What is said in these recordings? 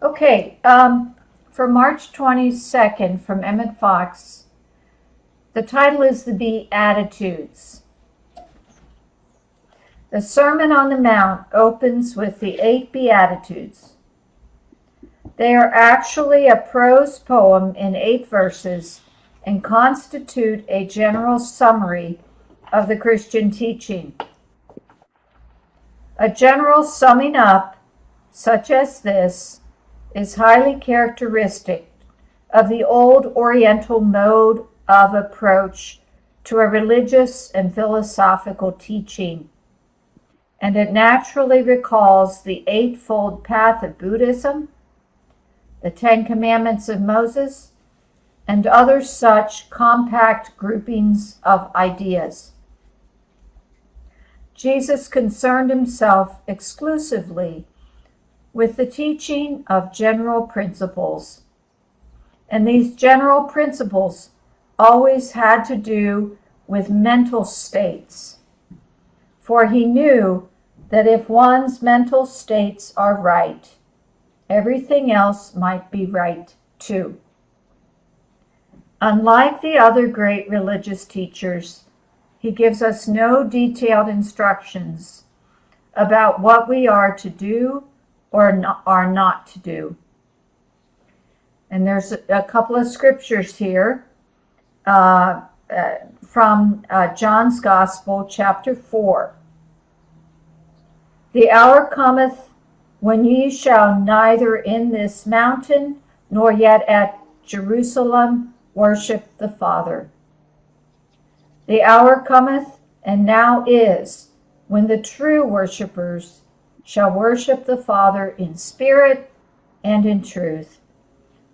Okay, for March 22nd from Emmett Fox, the title is The Beatitudes. The Sermon on the Mount opens with the 8 Beatitudes. They are actually a prose poem in 8 verses and constitute a general summary of the Christian teaching. A general summing up, such as this, is highly characteristic of the old Oriental mode of approach to a religious and philosophical teaching, and it naturally recalls the Eightfold Path of Buddhism, the Ten Commandments of Moses, and other such compact groupings of ideas. Jesus concerned himself exclusively with the teaching of general principles, and these general principles always had to do with mental states, for he knew that if one's mental states are right, everything else might be right too. Unlike the other great religious teachers, he gives us no detailed instructions about what we are to do or are not to do. And there's a couple of scriptures here from John's Gospel, chapter 4. The hour cometh when ye shall neither in this mountain nor yet at Jerusalem worship the Father. The hour cometh, and now is, when the true worshippers shall worship the Father in spirit and in truth.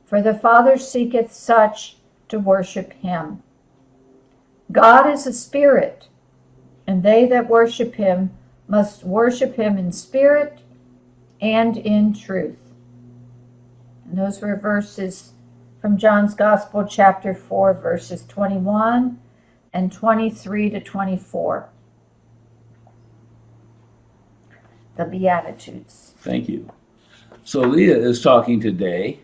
For the Father seeketh such to worship him. God is a spirit, and they that worship him must worship him in spirit and in truth. And those were verses from John's Gospel, chapter 4, verses 21 and 23 to 24. The Beatitudes. Thank you. So Lea is talking today,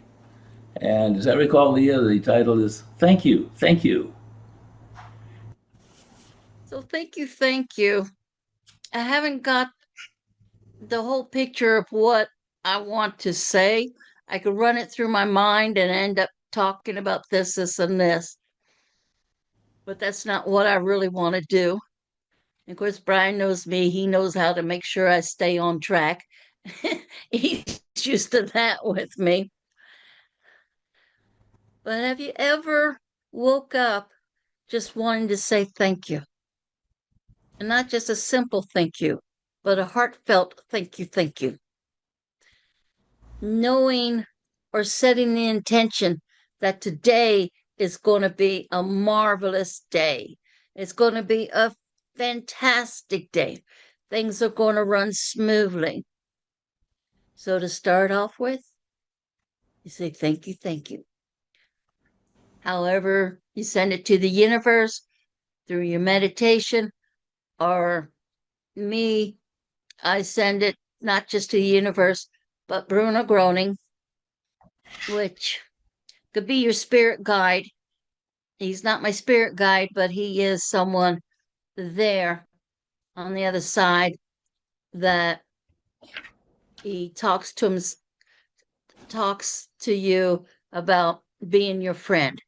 and as I recall, Lea, the title is Thank You, Thank You. So thank you. I haven't got the whole picture of what I want to say. I could run it through my mind and end up talking about this, and this. But that's not what I really want to do. And of course, Brian knows me. He knows how to make sure I stay on track. He's used to that with me. But have you ever woke up just wanting to say thank you? And not just a simple thank you, but a heartfelt thank you. Knowing or setting the intention that today is going to be a marvelous day. It's going to be a fantastic day. Things are going to run smoothly. So to start off with, you say thank you. However, you send it to the universe through your meditation, or me, I send it not just to the universe, but Bruno Groening, which could be your spirit guide. He's not my spirit guide, but he is someone there on the other side that he talks to you about being your friend.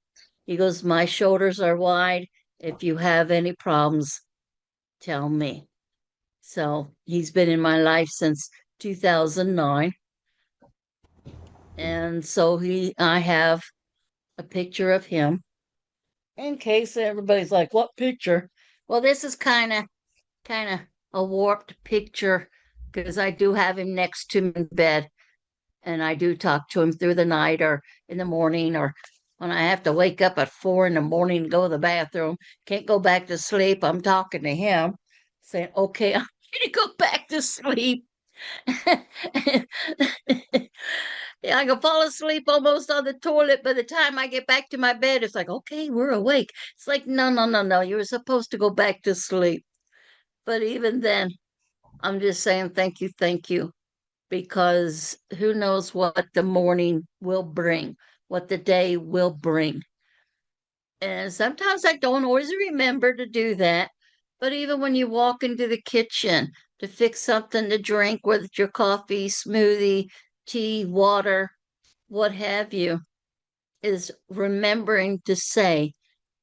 He goes, my shoulders are wide. If you have any problems, tell me. So he's been in my life since 2009. And so I have a picture of him in case everybody's like, what picture? Well, this is kind of a warped picture because I do have him next to me in bed, and I do talk to him through the night or in the morning, or when I have to wake up at 4 in the morning and go to the bathroom, can't go back to sleep. I'm talking to him saying, okay, I'm going to go back to sleep. Yeah, I can fall asleep almost on the toilet. By the time I get back to my bed, it's like, okay, we're awake. It's like, no. You were supposed to go back to sleep. But even then, I'm just saying thank you. because who knows what the morning will bring, what the day will bring. And sometimes I don't always remember to do that. But even when you walk into the kitchen to fix something to drink, whether it's your coffee, smoothie, tea, water, what have you, is remembering to say,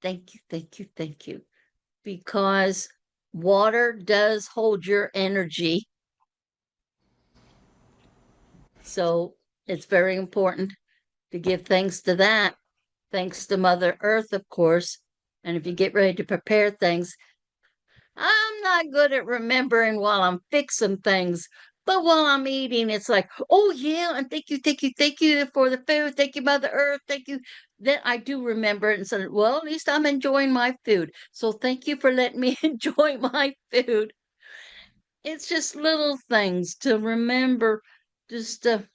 thank you, thank you, thank you. Because water does hold your energy. So it's very important to give thanks to that. Thanks to Mother Earth, of course. And if you get ready to prepare things, I'm not good at remembering while I'm fixing things. But while I'm eating, it's like, oh yeah, and thank you for the food. Thank you, Mother Earth. Thank you. Then I do remember it and say, well, at least I'm enjoying my food. So thank you for letting me enjoy my food. It's just little things to remember, just to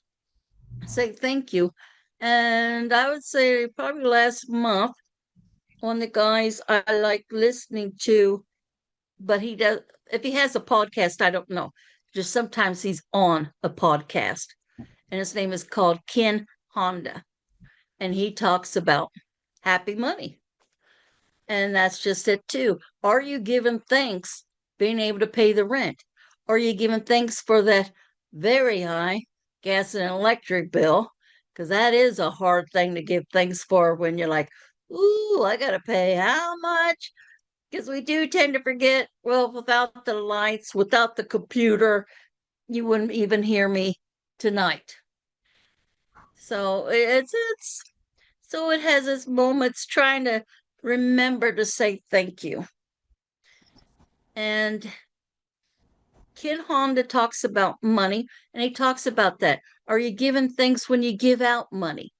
say thank you. And I would say probably last month, one of the guys I like listening to, but he does, if he has a podcast, I don't know. Just sometimes he's on a podcast, and his name is called Ken Honda, and he talks about happy money. And that's just it too. Are you giving thanks being able to pay the rent? Are you giving thanks for that very high gas and electric bill? Because that is a hard thing to give thanks for when you're like, ooh, I got to pay how much? Because we do tend to forget, well, without the lights, without the computer, you wouldn't even hear me tonight. So so it has its moments trying to remember to say thank you. And Ken Honda talks about money, and he talks about that. Are you giving thanks when you give out money?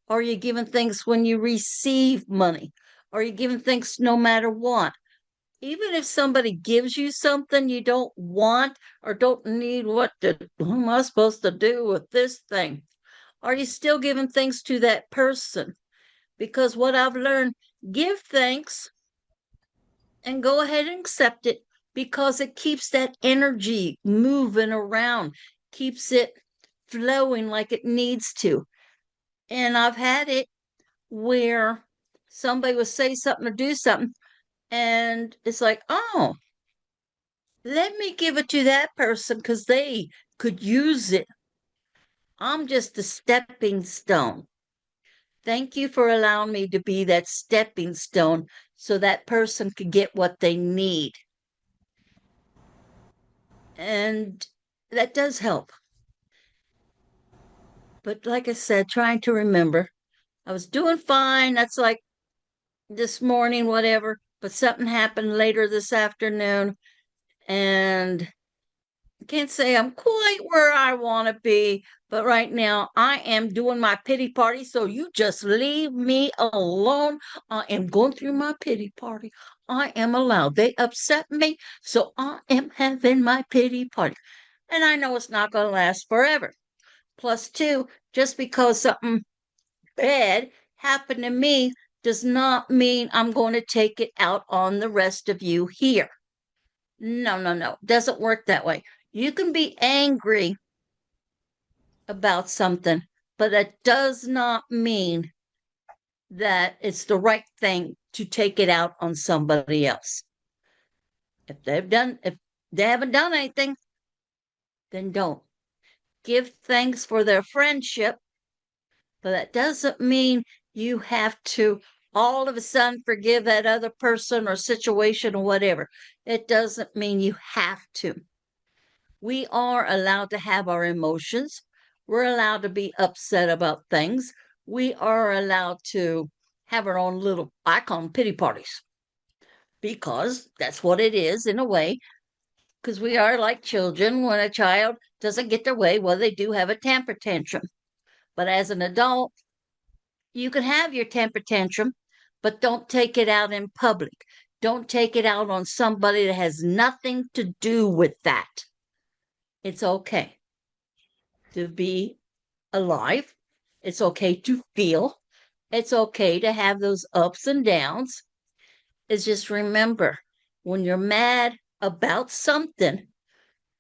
Are you giving thanks when you receive money? Are you giving thanks no matter what? Even if somebody gives you something you don't want or don't need, what am I supposed to do with this thing? Are you still giving thanks to that person? Because what I've learned, give thanks and go ahead and accept it because it keeps that energy moving around, keeps it flowing like it needs to. And I've had it where somebody will say something or do something, and it's like, oh, let me give it to that person because they could use it. I'm just a stepping stone. Thank you for allowing me to be that stepping stone so that person could get what they need. And that does help. But like I said, trying to remember, I was doing fine. That's like this morning, whatever. But something happened later this afternoon. And I can't say I'm quite where I want to be. But right now, I am doing my pity party. So you just leave me alone. I am going through my pity party. I am allowed. They upset me. So I am having my pity party. And I know it's not going to last forever. Plus, two, just because something bad happened to me does not mean I'm going to take it out on the rest of you here. No, no, no. Doesn't work that way. You can be angry about something, but that does not mean that it's the right thing to take it out on somebody else. If they haven't done anything, then don't. Give thanks for their friendship, but that doesn't mean you have to all of a sudden forgive that other person or situation or whatever. It doesn't mean you have to. We are allowed to have our emotions. We're allowed to be upset about things. We are allowed to have our own little, I call them pity parties, because that's what it is in a way. Because we are like children. When a child doesn't get their way, well, they do have a temper tantrum. But as an adult, you can have your temper tantrum, but don't take it out in public. Don't take it out on somebody that has nothing to do with that. It's okay to be alive. It's okay to feel. It's okay to have those ups and downs. It's just remember when you're mad about something,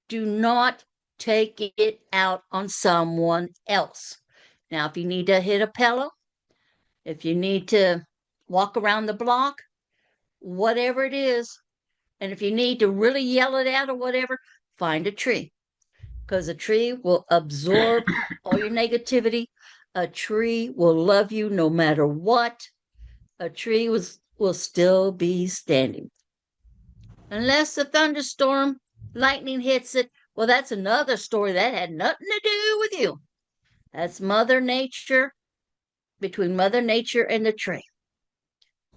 do not take it out on someone else. Now, if you need to hit a pillow, if you need to walk around the block, whatever it is, and if you need to really yell it out or whatever, find a tree, because a tree will absorb all your negativity. A tree will love you no matter what. A tree will still be standing. Unless a thunderstorm, lightning hits it. Well, that's another story that had nothing to do with you. That's Mother Nature, between Mother Nature and the tree.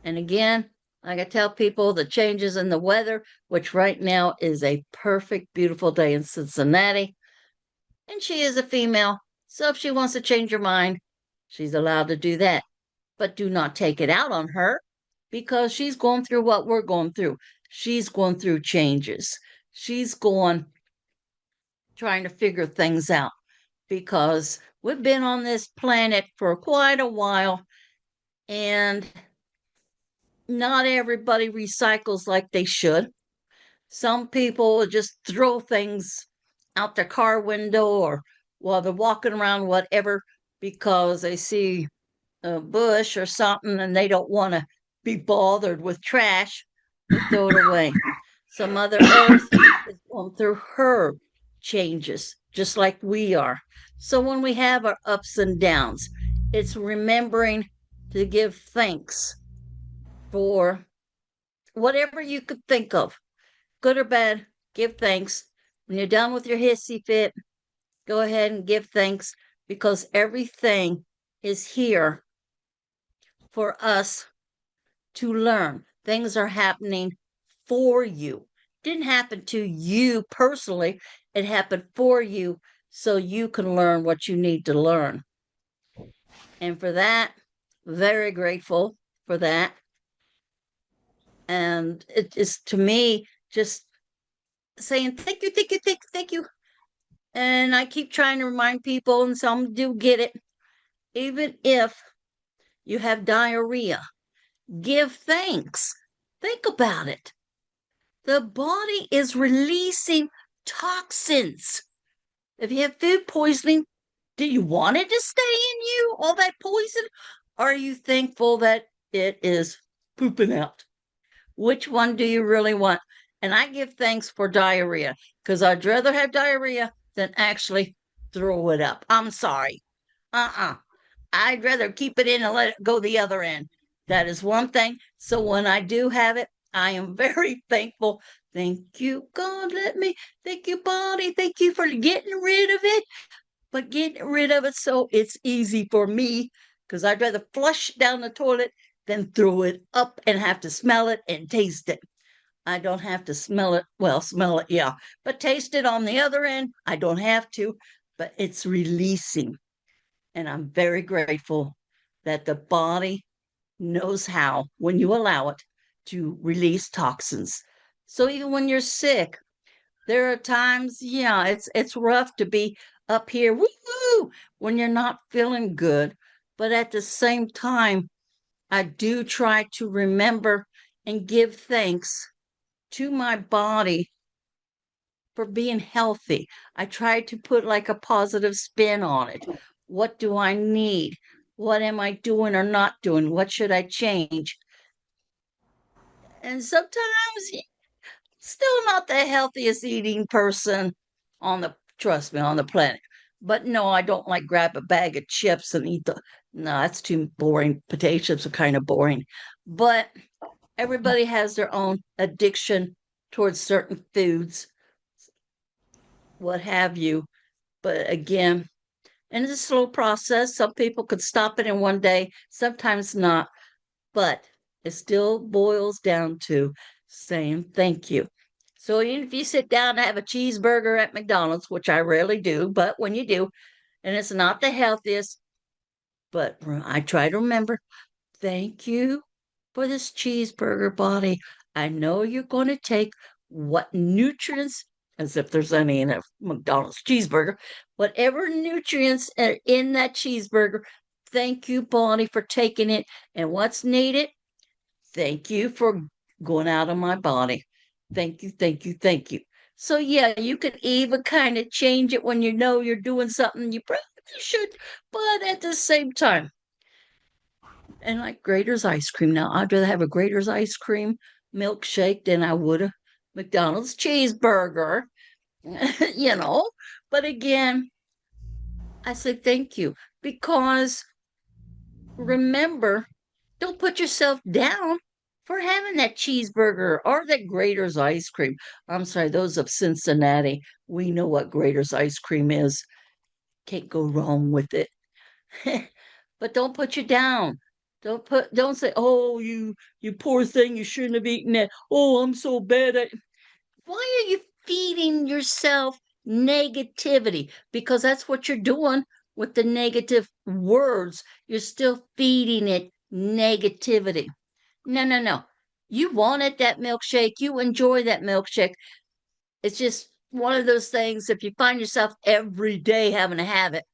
And again, like I tell people, the changes in the weather, which right now is a perfect, beautiful day in Cincinnati. And she is a female. So if she wants to change her mind, she's allowed to do that. But do not take it out on her, because she's going through what we're going through. She's going through changes. She's going trying to figure things out, because we've been on this planet for quite a while, and not everybody recycles like they should. Some people just throw things out their car window or while they're walking around, whatever, because they see a bush or something and they don't want to be bothered with trash. They throw it away. So Mother Earth is going through her changes, just like we are. So when we have our ups and downs, it's remembering to give thanks for whatever you could think of, good or bad. Give thanks. When you're done with your hissy fit, go ahead and give thanks, because everything is here for us to learn. Things are happening for you. It didn't happen to you personally, it happened for you so you can learn what you need to learn. And for that, very grateful for that. And it is, to me, just saying thank you, thank you, thank you. And I keep trying to remind people, and some do get it. Even if you have diarrhea, give thanks. Think about it. The body is releasing toxins. If you have food poisoning, do you want it to stay in you, all that poison? Or are you thankful that it is pooping out? Which one do you really want? And I give thanks for diarrhea, because I'd rather have diarrhea than actually throw it up. I'm sorry. I'd rather keep it in and let it go the other end. That is one thing. So when I do have it, I am very thankful. Thank you, God, let me. Thank you, body. Thank you for getting rid of it. But getting rid of it so it's easy for me, because I'd rather flush down the toilet than throw it up and have to smell it and taste it. I don't have to smell it. Well, smell it, yeah. But taste it on the other end, I don't have to. But it's releasing. And I'm very grateful that the body knows how, when you allow it, to release toxins. So even when you're sick, there are times, yeah, it's rough to be up here, woo, when you're not feeling good. But at the same time, I do try to remember and give thanks to my body for being healthy. I try to put like a positive spin on it. What do I need? What am I doing or not doing? What should I change? And sometimes, still not the healthiest eating person on the, trust me, on the planet. But no, I don't like grab a bag of chips and eat the, no, that's too boring. Potato chips are kind of boring. But everybody has their own addiction towards certain foods, what have you. But again, and it's a slow process. Some people could stop it in one day, sometimes not. But it still boils down to saying thank you. So even if you sit down and have a cheeseburger at McDonald's, which I rarely do, but when you do, and it's not the healthiest, but I try to remember, thank you for this cheeseburger, body. I know you're going to take what nutrients, as if there's any in a McDonald's cheeseburger, whatever nutrients are in that cheeseburger. Thank you, body, for taking it. And what's needed? Thank you for going out of my body. Thank you, thank you, thank you. So yeah, you can even kind of change it when you know you're doing something you probably should, but at the same time. And like Grater's ice cream. Now, I'd rather have a Grater's ice cream milkshake than I would a McDonald's cheeseburger, you know. But again, I say thank you because remember, don't put yourself down for having that cheeseburger or that Grater's ice cream. I'm sorry, those of Cincinnati, we know what Grater's ice cream is. Can't go wrong with it. But don't put you down. Don't say, "Oh, you poor thing, you shouldn't have eaten that. Oh, I'm so bad at." Why are you feeding yourself negativity? Because that's what you're doing with the negative words. You're still feeding it negativity. No, no, no. You wanted that milkshake. You enjoy that milkshake. It's just one of those things. If you find yourself every day having to have it,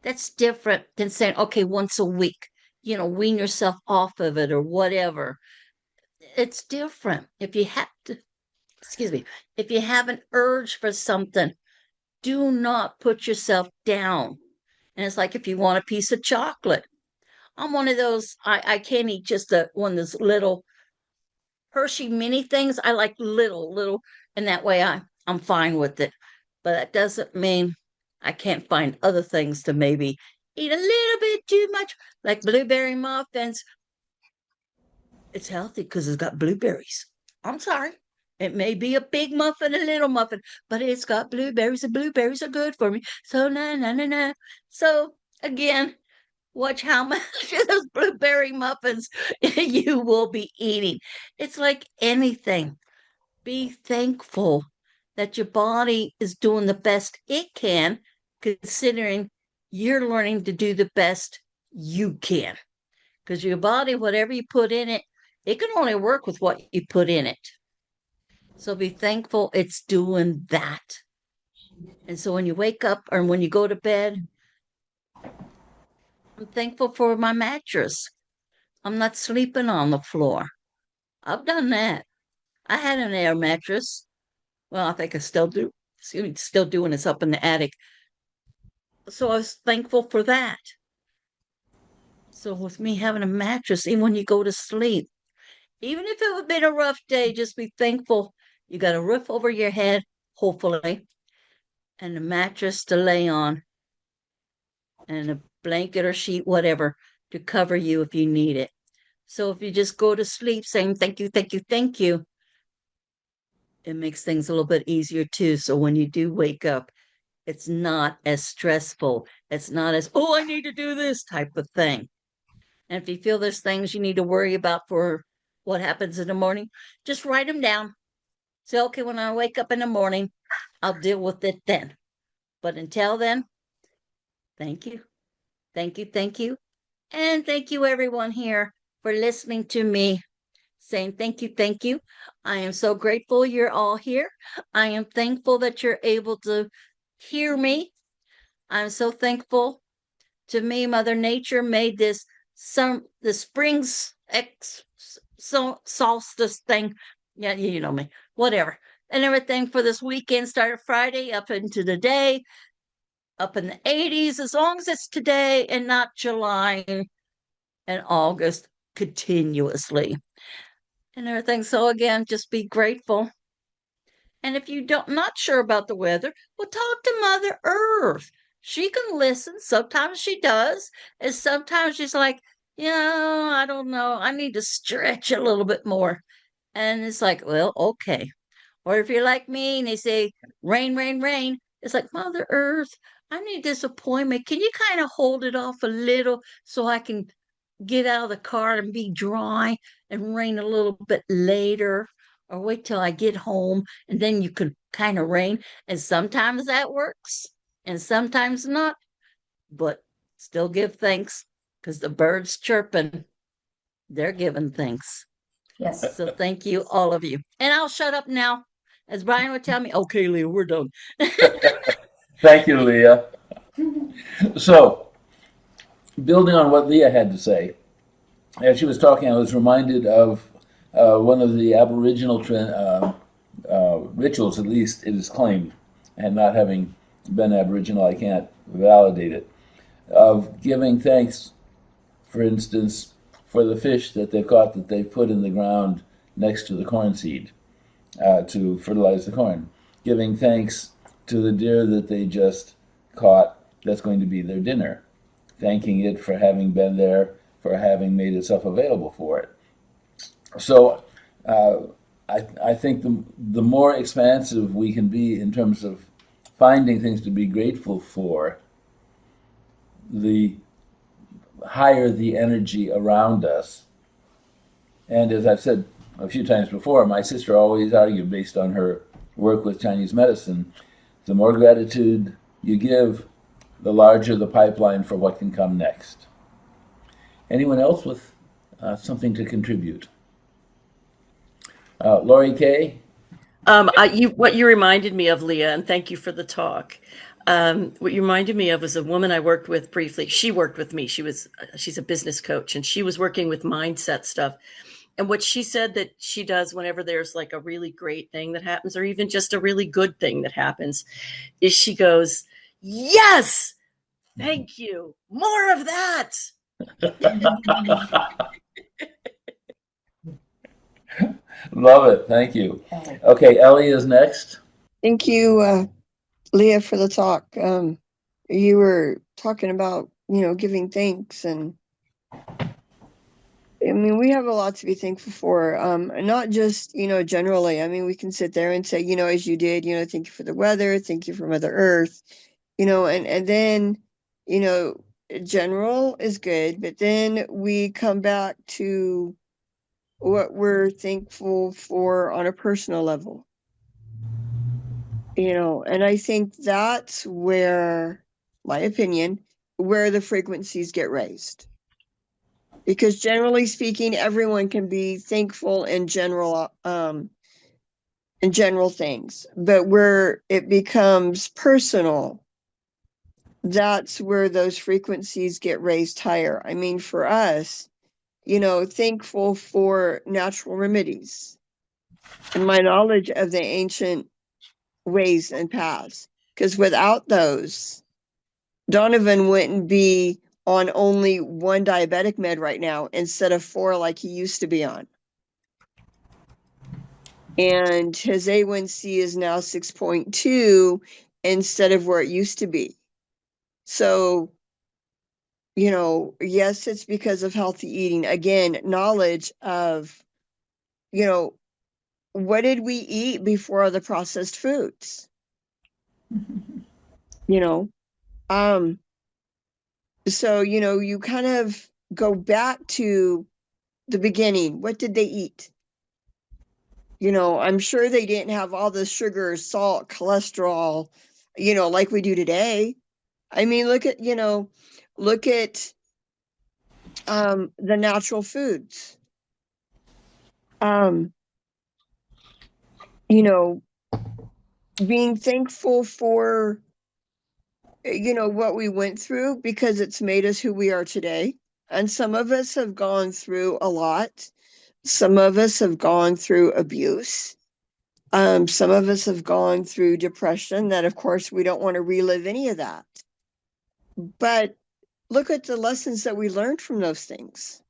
that's different than saying, okay, once a week, wean yourself off of it or whatever. It's different. If you have to, excuse me, if you have an urge for something, do not put yourself down. And it's like if you want a piece of chocolate. I'm one of those, I can't eat just one of those little Hershey mini things. I like little, and that way I'm fine with it. But that doesn't mean I can't find other things to maybe eat a little bit too much, like blueberry muffins. It's healthy because it's got blueberries. I'm sorry. It may be a big muffin, a little muffin, but it's got blueberries, and blueberries are good for me. So, na, na, na, na. So, again, watch how much of those blueberry muffins you will be eating. It's like anything. Be thankful that your body is doing the best it can, considering you're learning to do the best you can. Because your body, whatever you put in it, it can only work with what you put in it. So be thankful it's doing that. And so when you wake up or when you go to bed, I'm thankful for my mattress. I'm not sleeping on the floor. I've done that. I had an air mattress. Well, I think I still do. Excuse me, still doing this up in the attic. So I was thankful for that. So with me having a mattress, even when you go to sleep, even if it would been a rough day, just be thankful you got a roof over your head, hopefully, and a mattress to lay on, and a blanket or sheet, whatever, to cover you if you need it. So if you just go to sleep saying thank you, thank you, thank you, it makes things a little bit easier too. So when you do wake up, it's not as stressful. It's not as, oh, I need to do this type of thing. And if you feel there's things you need to worry about for what happens in the morning, just write them down. Say, okay, when I wake up in the morning, I'll deal with it then. But until then, thank you. Thank you. Thank you. And thank you, everyone here, for listening to me saying thank you. Thank you. I am so grateful you're all here. I am thankful that you're able to hear me. I'm so thankful to me, Mother Nature made the spring's solstice thing. Yeah, you know me, whatever. And everything for this weekend started Friday up into the day, up in the 80s, as long as it's today and not July and August continuously and everything. So again, just be grateful. And if you don't not sure about the weather, well, talk to Mother Earth. She can listen. Sometimes she does, and sometimes she's like, yeah, I don't know. I need to stretch a little bit more. And it's like, well, okay. Or if you're like me and they say, rain, rain, rain, it's like, Mother Earth, I need this appointment. Can you kind of hold it off a little so I can get out of the car and be dry and rain a little bit later? Or wait till I get home and then you can kind of rain. And sometimes that works and sometimes not. But still give thanks because the birds chirping, they're giving thanks. Yes. So thank you, all of you. And I'll shut up now. As Brian would tell me, okay, Leah, we're done. Thank you, Leah. So, building on what Leah had to say, as she was talking, I was reminded of one of the Aboriginal rituals, at least it is claimed, and not having been Aboriginal, I can't validate it, of giving thanks, for instance, for the fish that they've caught that they've put in the ground next to the corn seed to fertilize the corn, giving thanks to the deer that they just caught that's going to be their dinner, thanking it for having been there, for having made itself available for it. So uh, I think the more expansive we can be in terms of finding things to be grateful for, the higher the energy around us. And as I've said a few times before, my sister always argued, based on her work with Chinese medicine, the more gratitude you give, the larger the pipeline for what can come next. Anyone else with something to contribute? Lori Kay? What you reminded me of, Leah, and thank you for the talk. What you reminded me of was a woman I worked with briefly. She worked with me. She's a business coach, and she was working with mindset stuff. And what she said that she does whenever there's like a really great thing that happens, or even just a really good thing that happens, is she goes, "Yes, thank you, more of that." Love it. Thank you. Okay, Ellie is next. Thank you, Leah, for the talk. You were talking about, giving thanks, and I mean, we have a lot to be thankful for. Not just, generally. I mean, we can sit there and say, as you did, thank you for the weather, thank you for Mother Earth, and then, you know, general is good, but then we come back to what we're thankful for on a personal level. And I think that's where, my opinion, where the frequencies get raised. Because generally speaking, everyone can be thankful in general things, but where it becomes personal, that's where those frequencies get raised higher. I mean, for us, thankful for natural remedies and my knowledge of the ancient ways and paths. Because without those, Donovan wouldn't be on only one diabetic med right now instead of 4 like he used to be on. And his A1C is now 6.2 instead of where it used to be. So, yes, it's because of healthy eating. Again, knowledge of, what did we eat before the processed foods? So, you kind of go back to the beginning. What did they eat? I'm sure they didn't have all the sugar, salt, cholesterol, like we do today. I mean, look at the natural foods. Being thankful for what we went through, because it's made us who we are today. And some of us have gone through a lot. Some of us have gone through abuse. Some of us have gone through depression, that of course we don't want to relive any of that. But look at the lessons that we learned from those things.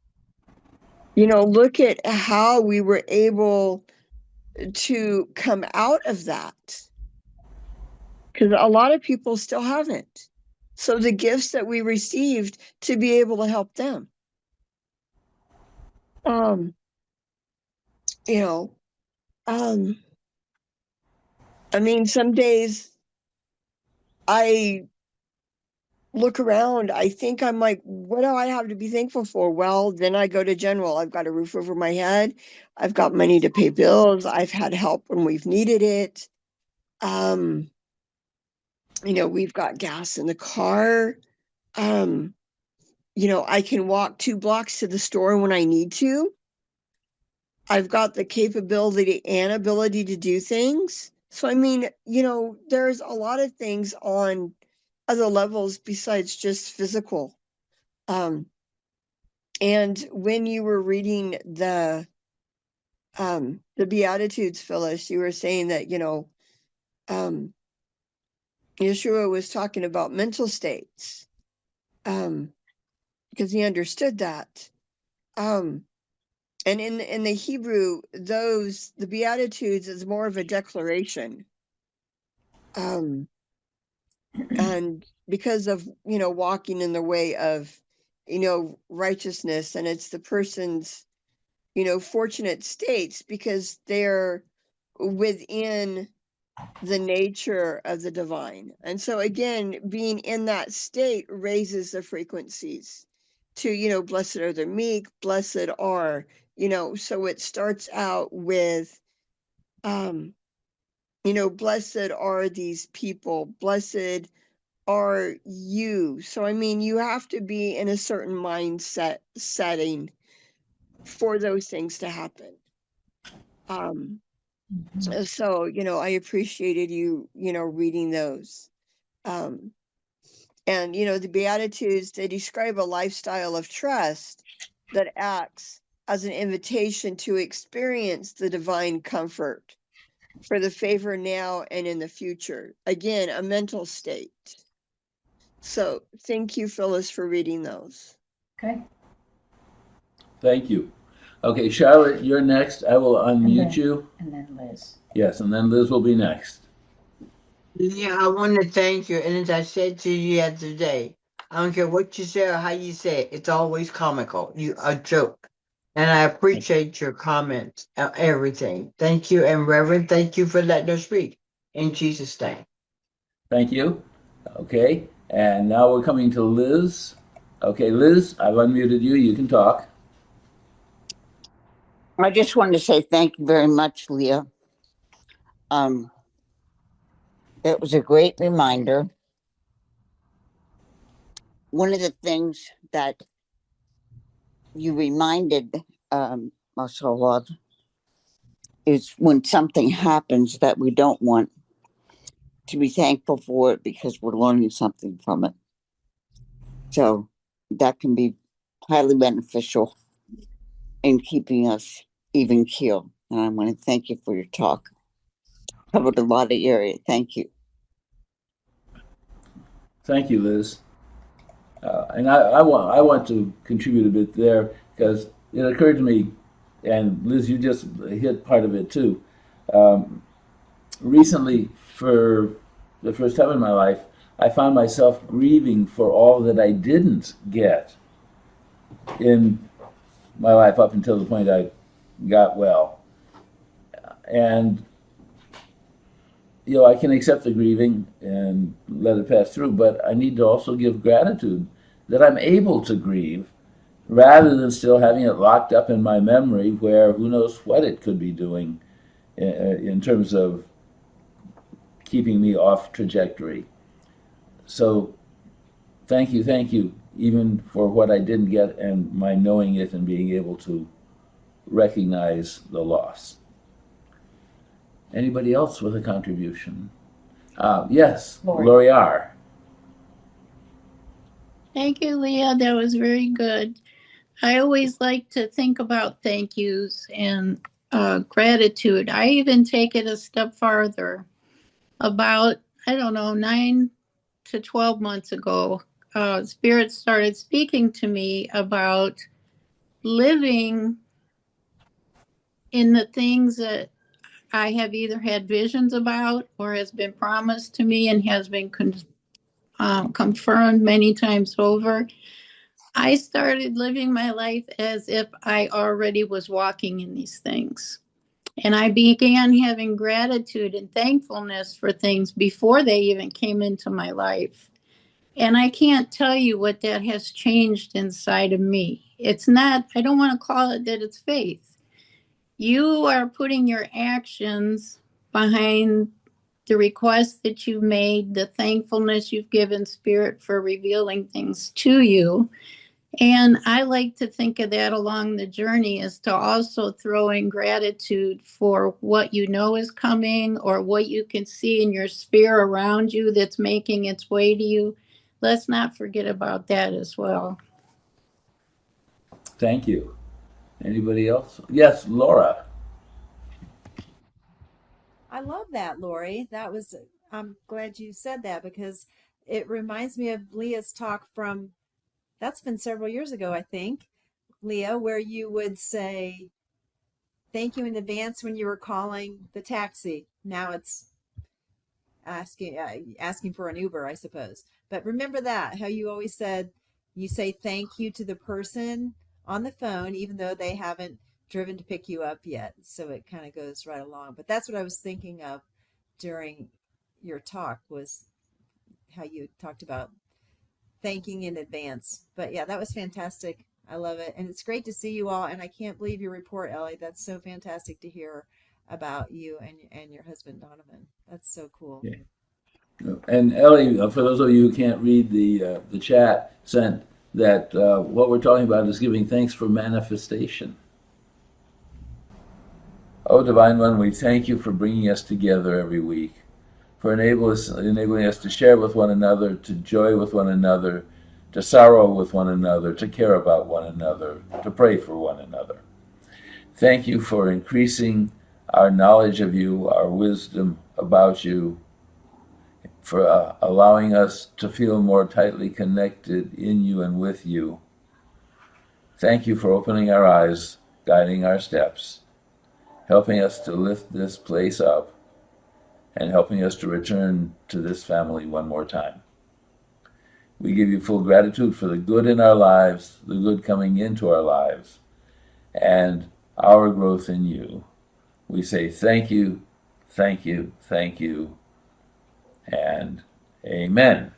Look at how we were able to come out of that. Because a lot of people still haven't. So the gifts that we received to be able to help them. I mean, some days I look around, I think I'm like, what do I have to be thankful for? Well, then I go to general. I've got a roof over my head. I've got money to pay bills. I've had help when we've needed it. We've got gas in the car. I can walk 2 blocks to the store when I need to. I've got the capability and ability to do things. So, I mean, there's a lot of things on other levels besides just physical. And when you were reading the the Beatitudes, Phyllis, you were saying that, Yeshua was talking about mental states, because he understood that. And in the Hebrew, the Beatitudes is more of a declaration. And because of, walking in the way of, righteousness, and it's the person's, fortunate states because they're within the nature of the divine. And so again, being in that state raises the frequencies to, blessed are the meek, blessed are, so it starts out with, blessed are these people, blessed are you. So, I mean, you have to be in a certain mindset setting for those things to happen. So, I appreciated you, reading those. And, the Beatitudes, they describe a lifestyle of trust that acts as an invitation to experience the divine comfort for the favor now and in the future. Again, a mental state. So thank you, Phyllis, for reading those. Okay. Thank you. Okay, Charlotte, you're next. I will unmute you. And then Liz. Yes, and then Liz will be next. Yeah, I want to thank you. And as I said to you the other day, I don't care what you say or how you say it, it's always comical. You a joke. And I appreciate your comments, everything. Thank you. And Reverend, thank you for letting us speak. In Jesus' name. Thank you. Okay, and now we're coming to Liz. Okay, Liz, I've unmuted you. You can talk. I just wanted to say thank you very much, Leah. It was a great reminder. One of the things that you reminded us all of is when something happens that we don't want, to be thankful for it because we're learning something from it. So that can be highly beneficial in keeping us even keel. And I want to thank you for your talk. Covered a lot of area. Thank you. Thank you, Liz. And I want to contribute a bit there because it occurred to me, and Liz, you just hit part of it too. Recently, for the first time in my life, I found myself grieving for all that I didn't get in my life up until the point I got well. And, I can accept the grieving and let it pass through, but I need to also give gratitude that I'm able to grieve rather than still having it locked up in my memory where who knows what it could be doing in terms of keeping me off trajectory. So thank you, even for what I didn't get and my knowing it and being able to recognize the loss. Anybody else with a contribution? Yes, Lori R. Thank you, Leah. That was very good. I always like to think about thank yous and gratitude. I even take it a step farther. About, 9 to 12 months ago, Spirit started speaking to me about living in the things that I have either had visions about or has been promised to me and has been confirmed many times over. I started living my life as if I already was walking in these things. And I began having gratitude and thankfulness for things before they even came into my life. And I can't tell you what that has changed inside of me. It's not, I don't want to call it that it's faith. You are putting your actions behind the request that you've made, the thankfulness you've given Spirit for revealing things to you. And I like to think of that along the journey is to also throw in gratitude for what you know is coming or what you can see in your sphere around you that's making its way to you. Let's not forget about that as well. Thank you. Anybody else? Yes, Laura. I love that, Lori. I'm glad you said that because it reminds me of Leah's talk from, that's been several years ago, I think, Leah, where you would say, thank you in advance when you were calling the taxi. Now it's asking for an Uber, I suppose. But remember that, how you always said you say thank you to the person on the phone, even though they haven't driven to pick you up yet. So it kind of goes right along. But that's what I was thinking of during your talk, was how you talked about thanking in advance. But yeah, that was fantastic. I love it. And it's great to see you all. And I can't believe your report, Ellie. That's so fantastic to hear about you and your husband, Donovan. That's so cool. Yeah. And Ellie, for those of you who can't read the chat, sent that what we're talking about is giving thanks for manifestation. Oh, Divine One, we thank you for bringing us together every week, for enabling us to share with one another, to joy with one another, to sorrow with one another, to care about one another, to pray for one another. Thank you for increasing our knowledge of you, our wisdom about you, for allowing us to feel more tightly connected in you and with you. Thank you for opening our eyes, guiding our steps, helping us to lift this place up, and helping us to return to this family one more time. We give you full gratitude for the good in our lives, the good coming into our lives, and our growth in you. We say thank you, thank you, thank you, and amen.